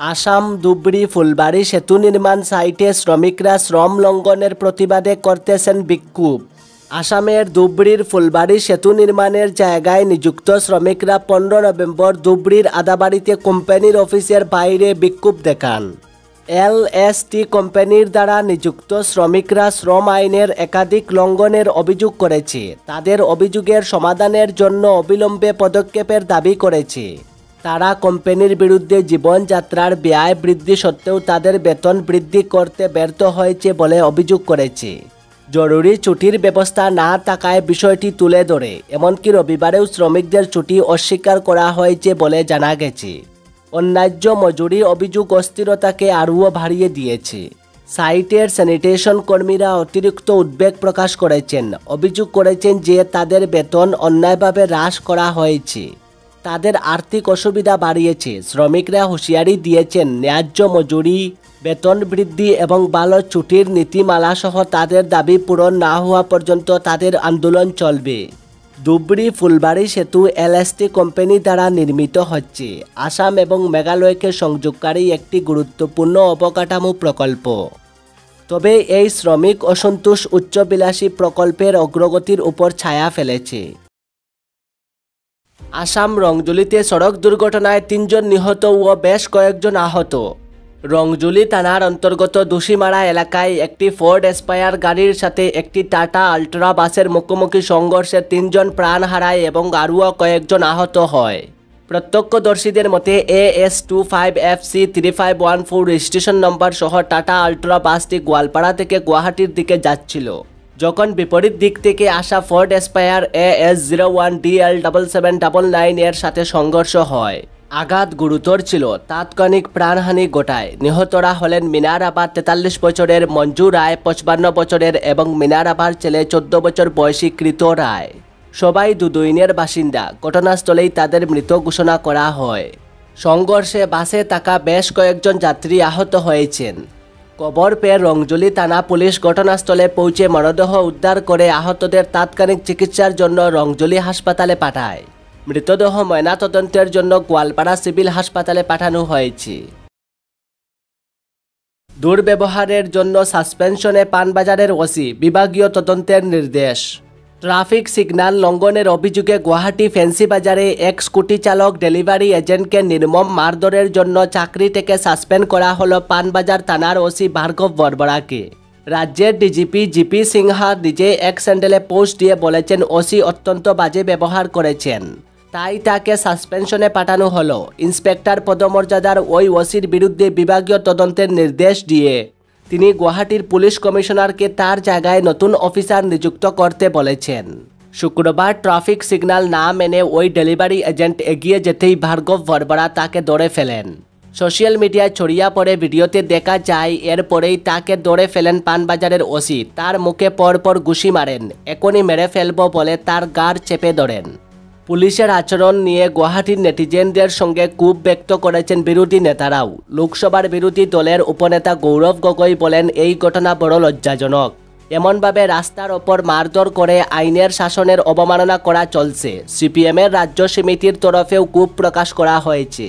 আসাম ধুবড়ী ফুলবাড়ী সেতু নির্মাণ সাইটে শ্রমিকরা শ্রম লঙ্ঘনের প্রতিবাদে করতেছেন বিক্ষোভ। আসামের ধুবড়ীর ফুলবাড়ী সেতু নির্মাণের জায়গায় নিযুক্ত শ্রমিকরা 15 নভেম্বর ধুবড়ীর আদাবাড়িতে কোম্পানির অফিসের বাইরে বিক্ষোভ দেখান। LST কোম্পানির দ্বারা নিযুক্ত শ্রমিকরা শ্রম আইনের একাধিক লঙ্ঘনের অভিযোগ করেছে। তাদের অভিযোগের সমাধানের জন্য অবিলম্বে পদক্ষেপের দাবি করেছে। তারা কোম্পানির বিরুদ্ধে জীবনযাত্রার ব্যয় বৃদ্ধি সত্ত্বেও তাদের বেতন বৃদ্ধি করতে ব্যর্থ হয়েছে বলে অভিযোগ করেছে। জরুরি ছুটির ব্যবস্থা না থাকায় বিষয়টি তুলে ধরে এমনকি রবিবারেও শ্রমিকদের ছুটি অস্বীকার করা হয়েছে বলে জানা গেছে। অন্যায্য মজুরি অভিযোগ অস্থিরতাকে আরও বাড়িয়ে দিয়েছে। সাইটের স্যানিটেশন কর্মীরা অতিরিক্ত উদ্বেগ প্রকাশ করেছেন। অভিযোগ করেছেন যে তাদের বেতন অন্যায়ভাবে হ্রাস করা হয়েছে, তাদের আর্থিক অসুবিধা বাড়িয়েছে। শ্রমিকরা হুঁশিয়ারি দিয়েছেন ন্যায্য মজুরি, বেতন বৃদ্ধি এবং ভালো ছুটির নীতিমালা সহ তাদের দাবি পূরণ না হওয়া পর্যন্ত তাদের আন্দোলন চলবে। ধুবড়ী ফুলবাড়ী সেতু LST কোম্পানি দ্বারা নির্মিত হচ্ছে। আসাম এবং মেঘালয়কে সংযোগকারী একটি গুরুত্বপূর্ণ অবকাঠামো প্রকল্প। তবে এই শ্রমিক অসন্তোষ উচ্চবিলাসী প্রকল্পের অগ্রগতির উপর ছায়া ফেলেছে। আসাম রংজুলিতে সড়ক দুর্ঘটনায় 3 জন নিহত ও বেশ কয়েকজন আহত। রংজুলি থানার অন্তর্গত দুশিমারা এলাকায় একটি ফোর্ড এসপায়ার গাড়ির সাথে একটি টাটা আল্ট্রা বাসের মুখোমুখি সংঘর্ষে 3 জন প্রাণ হারায় এবং আরও কয়েকজন আহত হয়। প্রত্যক্ষদর্শীদের মতে AS25FC 3514 রেজিস্ট্রেশন নম্বর সহ টাটা আল্ট্রা বাসটি গোয়ালপাড়া থেকে গুয়াহাটির দিকে যাচ্ছিল, যখন বিপরীত দিক থেকে আসা ফোর্ড এসপায়ার AS01DL7799 এর সাথে সংঘর্ষ হয়। আঘাত গুরুতর ছিল, তাৎক্ষণিক প্রাণহানি ঘটায়। নিহতরা হলেন মিনারাবার 43 বছরের মঞ্জু রায়, 55 বছরের এবং মিনারাবার ছেলে 14 বছর বয়সী কৃত রায়। সবাই দুদুইনের বাসিন্দা। ঘটনাস্থলেই তাদের মৃত ঘোষণা করা হয়। সংঘর্ষে বাসে থাকা বেশ কয়েকজন যাত্রী আহত হয়েছেন। খবর পেয়ে রংজুলি থানা পুলিশ ঘটনাস্থলে পৌঁছে মরদেহ উদ্ধার করে আহতদের তাৎক্ষণিক চিকিৎসার জন্য রংজুলি হাসপাতালে পাঠায়। মৃতদেহ ময়নাতদন্তের জন্য গোয়ালপাড়া সিভিল হাসপাতালে পাঠানো হয়েছে। দুর্ব্যবহারের জন্য সাসপেনশনে পানবাজারের ওসি, বিভাগীয় তদন্তের নির্দেশ। ট্রাফিক সিগন্যাল লঙ্ঘনের অভিযোগে গুয়াহাটি ফ্যান্সি বাজারে এক স্কুটি চালক ডেলিভারি এজেন্টকে নির্মম মারধরের জন্য চাকরি থেকে সাসপেন্ড করা হলো পানবাজার থানার ওসি ভার্গব বরবরাকে। রাজ্যের ডিজিপি জিপি সিনহা নিজে এক স্যান্ডেলে পোস্ট দিয়ে বলেছেন ওসি অত্যন্ত বাজে ব্যবহার করেছেন, তাই তাকে সাসপেনশনে পাঠানো হলো। ইন্সপেক্টর পদমর্যাদার ওই ওসির বিরুদ্ধে বিভাগীয় তদন্তের নির্দেশ দিয়ে তিনি গুয়াহাটির পুলিশ কমিশনারকে তার জায়গায় নতুন অফিসার নিযুক্ত করতে বলেছেন। শুক্রবার ট্রাফিক সিগন্যাল না মেনে ওই ডেলিভারি এজেন্ট এগিয়ে যেতেই ভার্গব বরবরা তাকে ধরে ফেলেন। সোশ্যাল মিডিয়ায় ছড়িয়ে পড়ে ভিডিওতে দেখা যায় এরপরেই তাকে ধরে ফেলেন পানবাজারের ওসি। তার মুখে পরপর ঘুষি মারেন, এখনই মেরে ফেলব বলে তার গাড় চেপে ধরেন। পুলিশের আচরণ নিয়ে গুয়াহাটির নেটিজেনদের সঙ্গে ক্ষোভ ব্যক্ত করেছেন বিরোধী নেতারাও। লোকসভার বিরোধী দলের উপনেতা গৌরব গগৈ বলেন এই ঘটনা বড় লজ্জাজনক। এমনভাবে রাস্তার ওপর মারধর করে আইনের শাসনের অবমাননা করা চলছে। CPM-এর রাজ্য সমিতির তরফেও ক্ষোভ প্রকাশ করা হয়েছে।